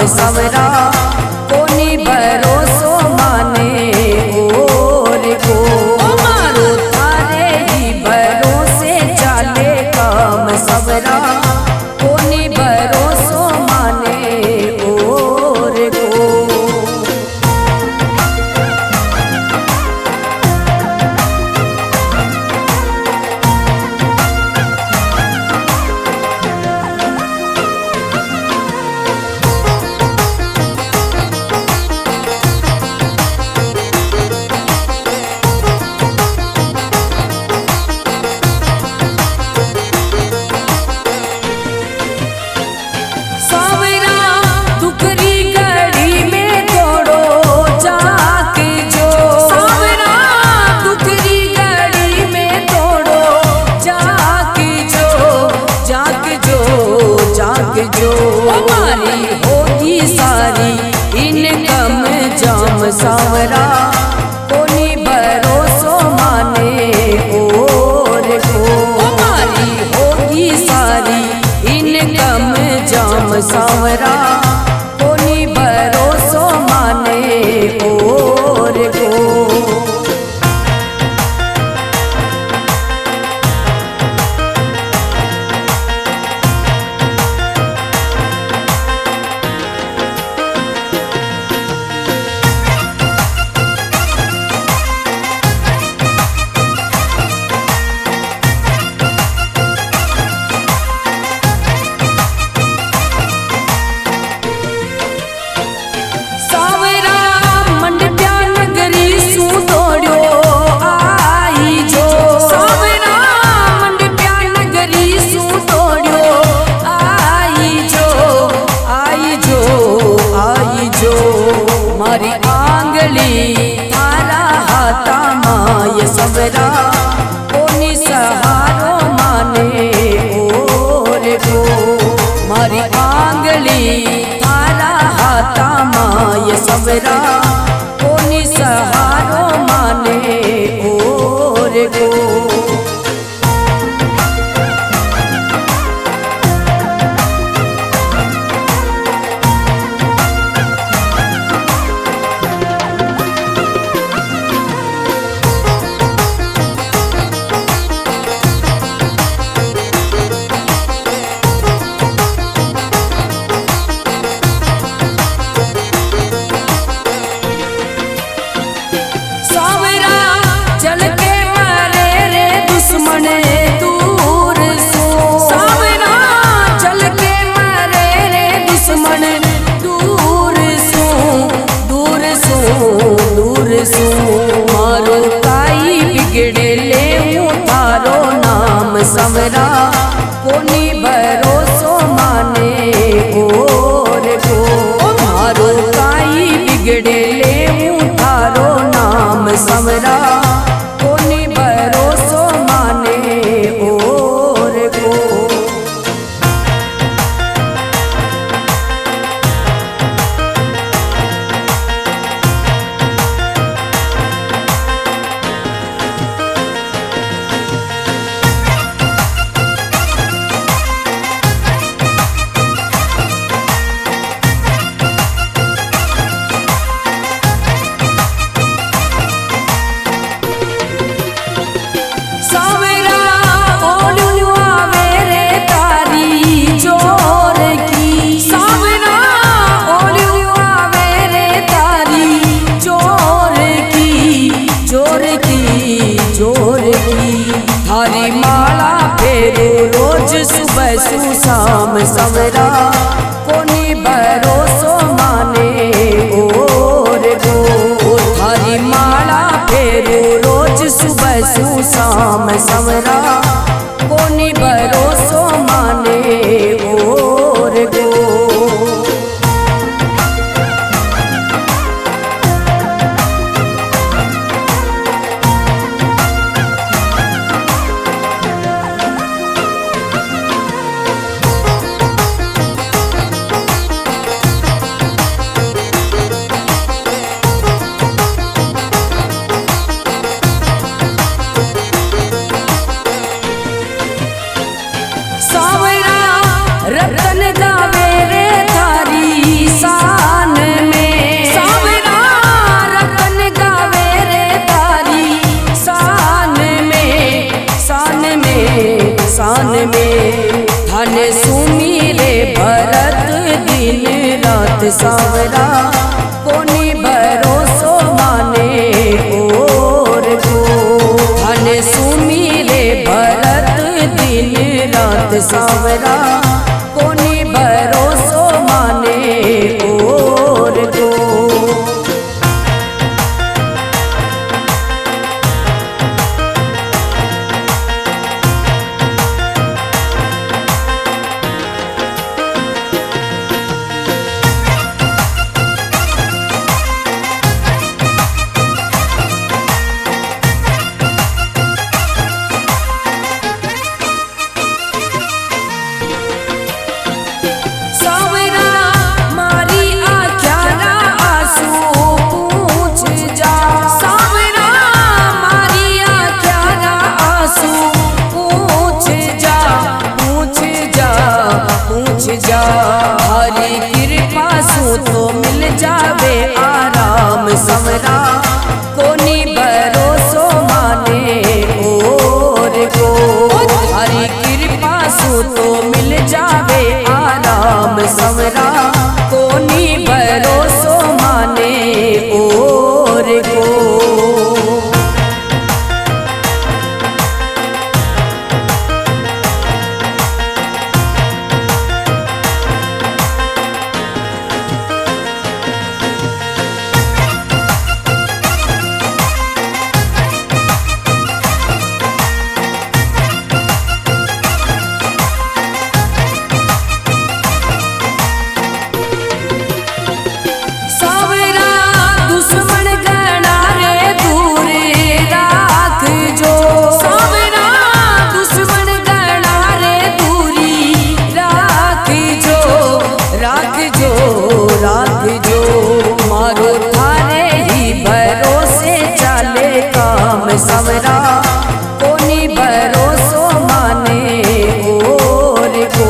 सवरा कोनी भरोसो माने और को मारो थारे ही भरोसे चाले काम सवरा कोनी भरोसो माने और को। जो हमारी होगी सारी इनकम जाम सावरा कोनी भरोसो माने और को हमारी होगी सारी इनकम जाम सावरा कोनी भरोसो माने और को। मारी आंगली थारा हाथा माय सवरा कोनी सहारो माने और को मारी आंगली थारा हाथा माय सवरा कोनी सहारो माने और को। मारो काई बिगड़े ले थारो नाम सवरा कोनी भरोसो माने और को मारो काई बिगड़े ले थारो नाम सवरा कोनी भरोसो माने और को। थारी माला फेरो रोज सुबह सु शाम सवरा कोनी भरोसो माने और को थारी माला फेरो रोज सुबह सु शाम सवरा कोनी भरोसो माने और को। रतन दावे रे थारी सा धन सुमीरे भरत दिन रात सावरा, कोनी भरोसो माने और को। धन सुमीरे भरत दिन रात सावरा, कोनी भरोसो माने और को। हरी कृपा सु तो मिल जावे आराम समरा, कोनी भरोसो माने और को। हरी कृपा सु तो मिल जावे आराम समरा, कोनी भरोसो माने और को। समरा, कोनी भरोसो माने और को।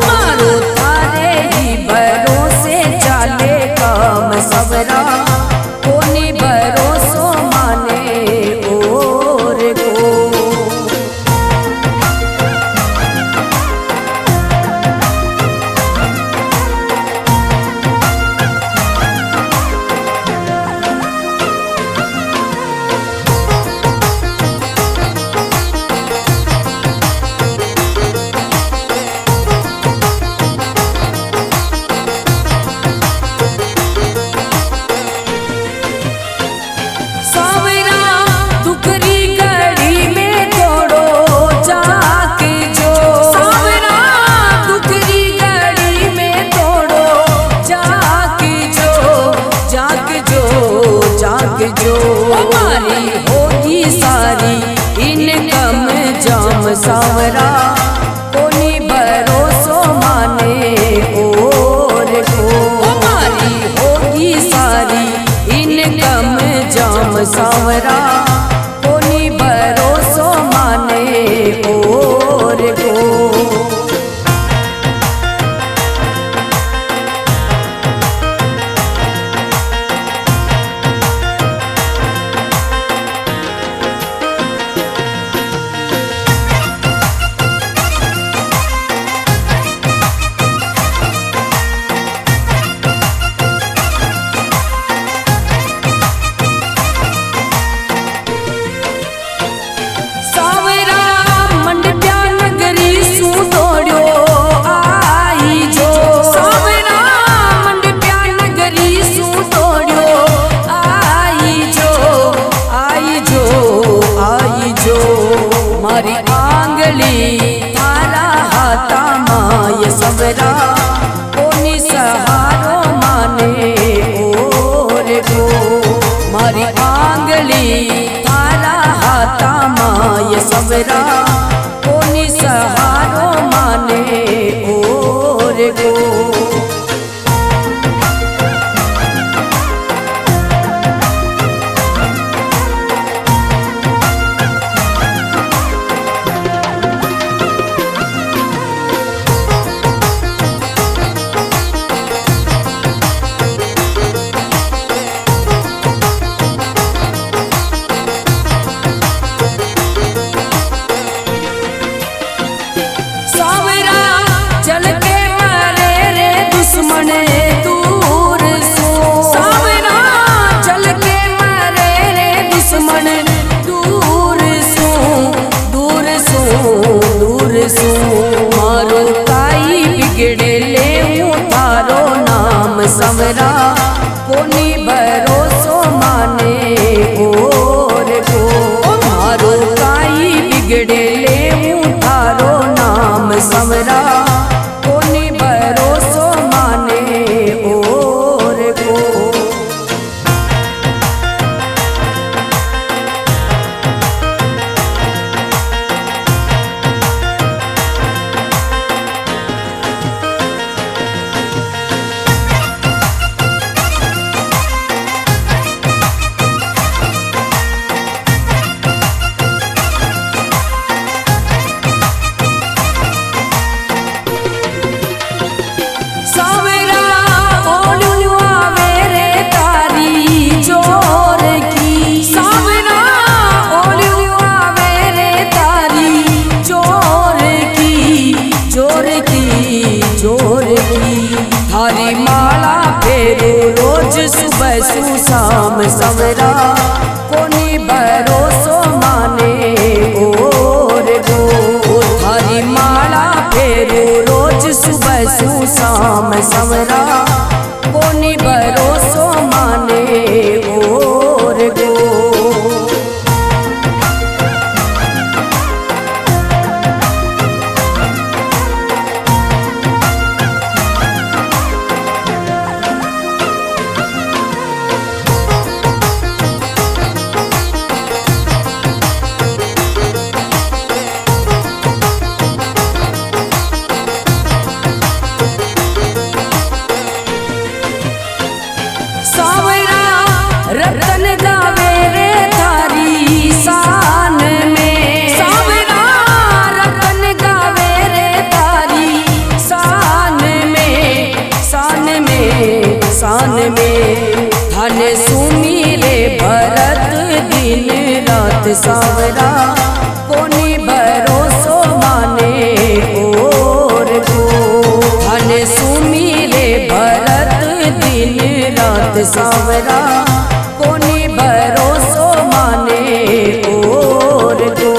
मारो थारे ही भरोसे चाले काम समरा, कोनी भरोसो माने और को। जो हमारी होगी सारी इनकम जाम सावरा, कोनी भरोसो माने और को। हमारी होगी सारी इनकम जाम सावरा, कोनी भरोसो माने और को। मारी आंगली थारा हाथा माय सबरा, कोनी सहारो माने और को। मारी आंगली थारा हाथा माय सबरा, कोनी सहारो माने और को। मारो काई बिगड़े ले तारो नाम समरा कोनी भरोसो माने और को मारो काई बिगड़े ले तारो नाम समरा कोनी भरोसो माने और को। थारी माला फेरो रोज सुबह सुशाम सवरा कोनी भरोसो माने और को थारी माला फेरो रोज सुबह सुशाम सवरा कोनी भरोसो माने और को। रतन गावे रे थारी शान में सावरा रतन गावे रे थारी शान में शान में शान में थाने सुनी रे भरत दिन रात सावरा कोनी भरोसो माने और को थाने सुनी रे भरत दिन रात सावरा कोनी भरोसो माने और को।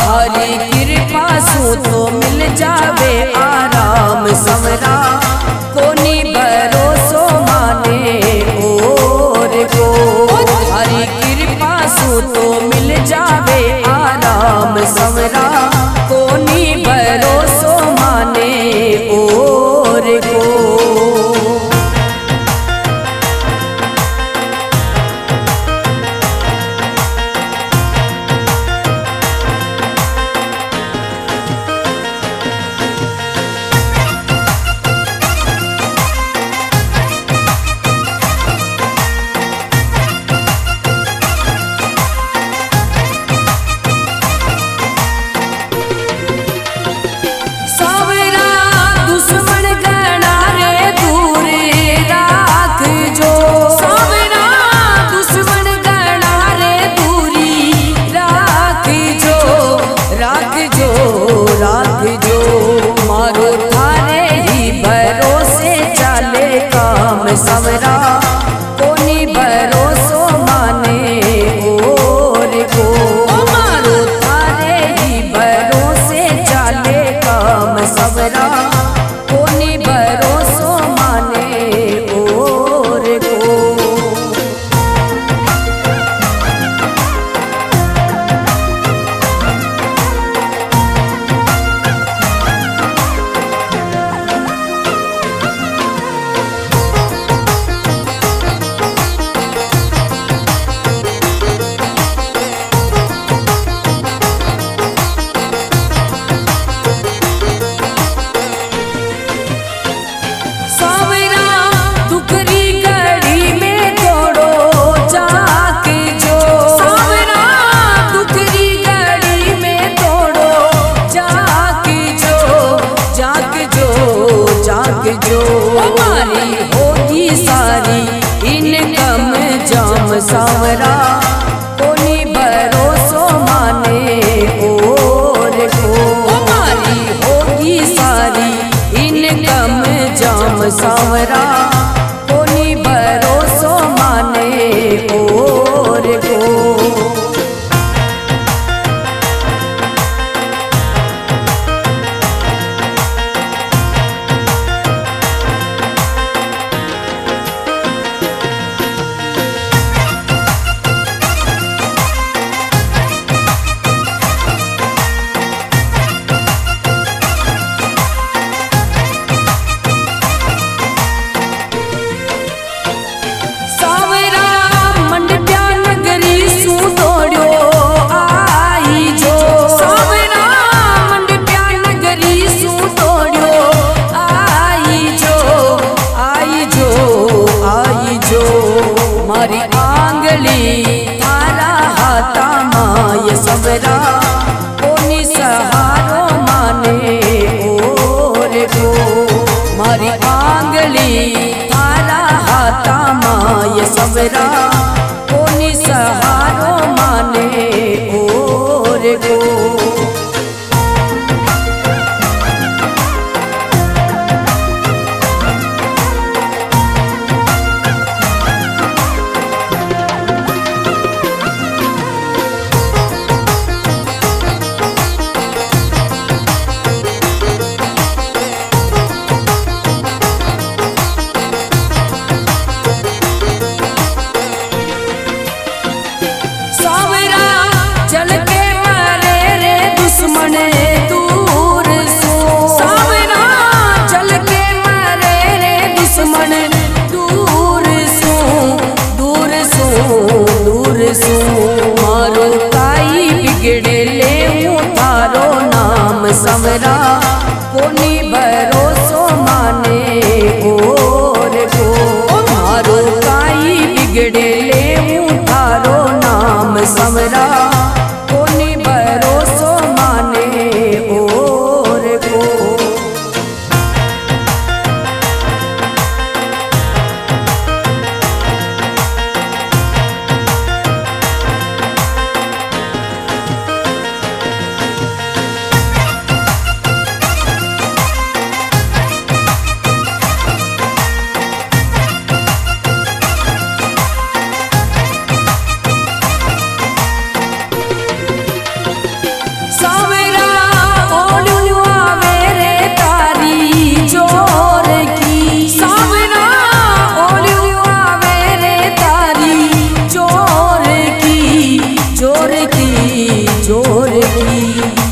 हरी कृपा सु तो मिल जावे आराम समरा कोनी भरोसो माने और को हरी कृपा सु तो मिल जावे आराम समरा कोनी भरोसो माने और को। सवरा कोनी भरोसो माने और को मारो थारे ही भरोसे चाले काम सवरा कोनी भरोसो माने और को। सांवरा कोनी भरोसो माने और को हमारी होगी सारी इनकम जाम सांवरा कोनी भरोसो माने और को। मारी आंगली थारा हाथा माय सबरा कोनी सहारो माने और को मारी आंगली थारा हाथा माय सबरा कोनी सहारो माने और को। मारो काई बिगड़े ले थारो नाम समरा कोनी भरोसो माने और को मारो काई बिगड़े ले थारो नाम समरा कोनी भरोसो माने और को।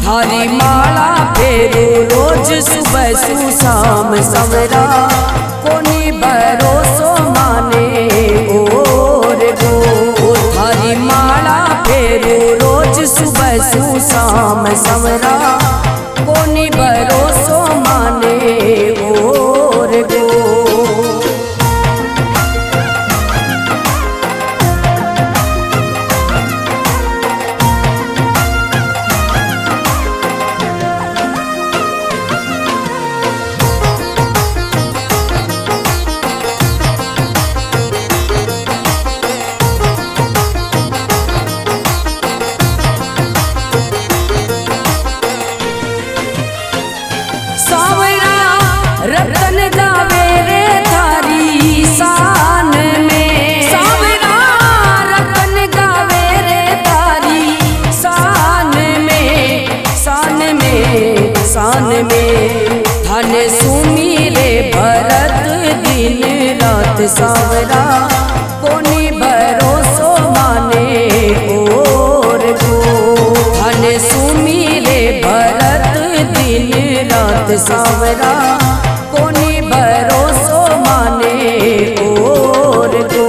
थारी माला फेरो रोज सुबह शाम सवरा कोनी भरोसो माने और को थारी माला फेरो रोज सुबह शाम सवरा कोनी भरोसो माने और को। रतन गावे रे थारी शान में सांवरा रतन गावे रे थारी शान में शान में शान में थाने सुमीरे भरत दिन रात सांवरा कोनी भरोसो माने और को थाने सुमीरे भरत दिन रात सांवरा कोनी भरोसो माने और को।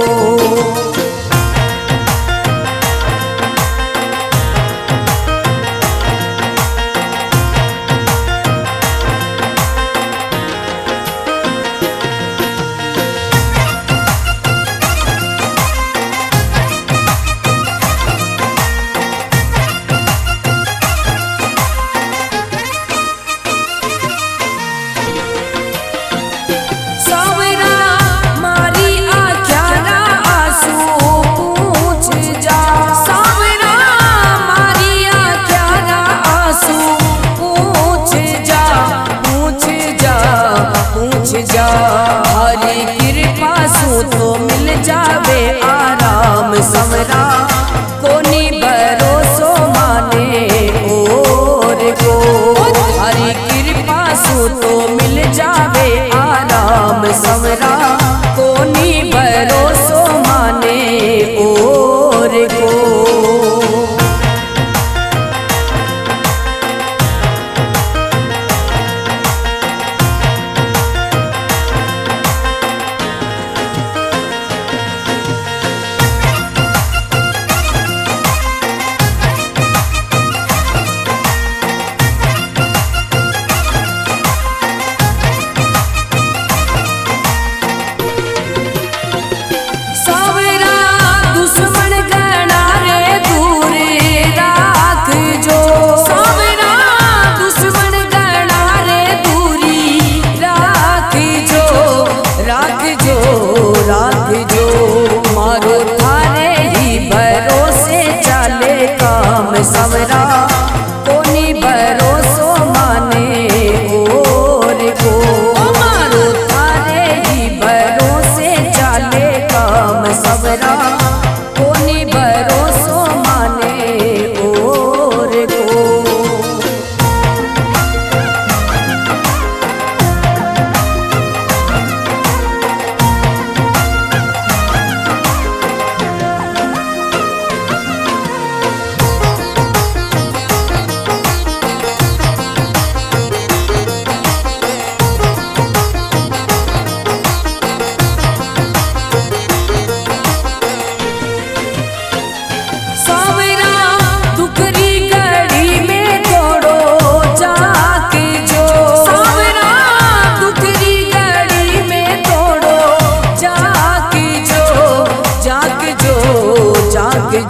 पासू तो मिल जावे आराम समरा कोनी भरोसो माने और को हरी कृपा सू तो मिल जावे आराम समरा कोनी भरोसो माने और को। समरा कोनी भरोसो माने और को मारो थारे ही भरोसे चाले काम समरा कोनी भरोसो माने और को।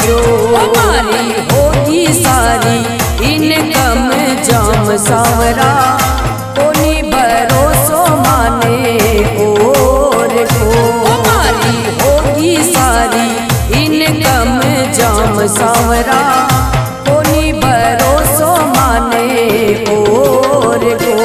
जो हमारी होगी सारी इनकम जाम सावरा कोनी भरोसो माने और को हमारी होगी सारी इनकम जाम सावरा कोनी भरोसो माने और को।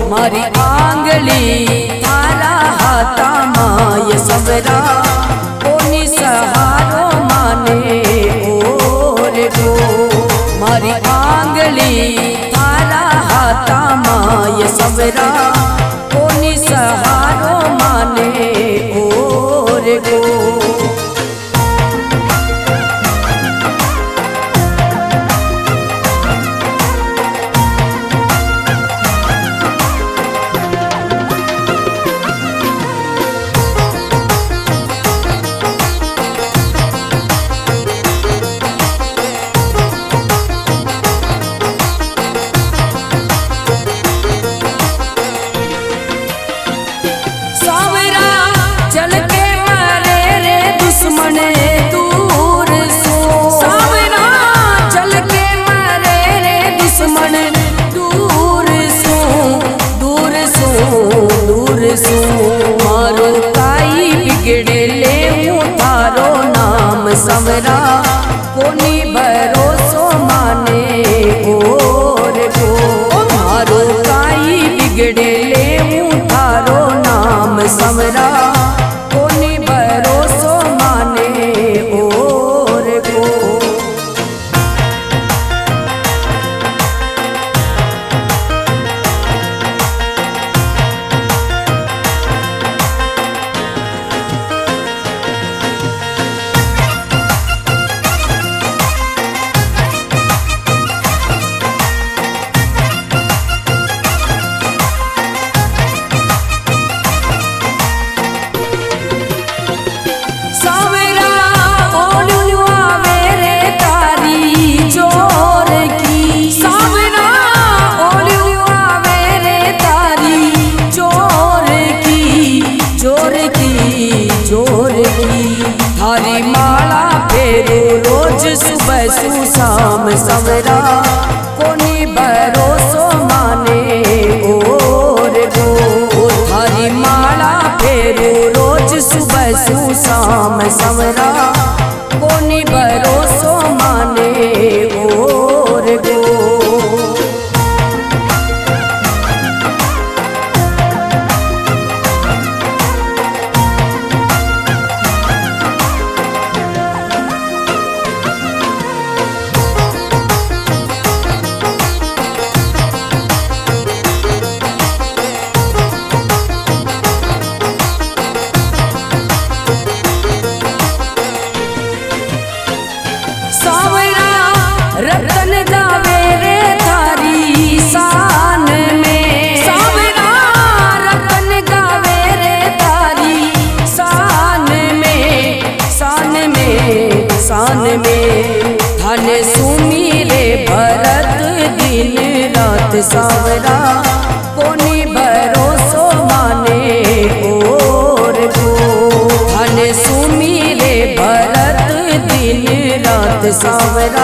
मारी आंगली थारा हाथा माय सबरा कोनी सहारो माने और को मारी आंगली थारा हाथा माय सबरा कोनी सहारो माने और को। मारो काई बिगड़े ले तारो नाम समरा कोनी भरोसो माने और को मारो काई बिगड़े ले तारो नाम समरा कोनी भरोसो माने और को। रोज सुबह शाम सवरा कोनी भरोसो माने और गो थारी माला फेरू रोज सुबह शाम सवरा कोनी भरोसो माने और गो। रतन गावे रे थारी शान में, सावरा रतन गावे रे थारी शान में, शान में, शान में थाने सुनी रे भरत दिन रात सावरा कोनी भरोसो माने और गो थाने सुनी रे भरत दिन रात सावरा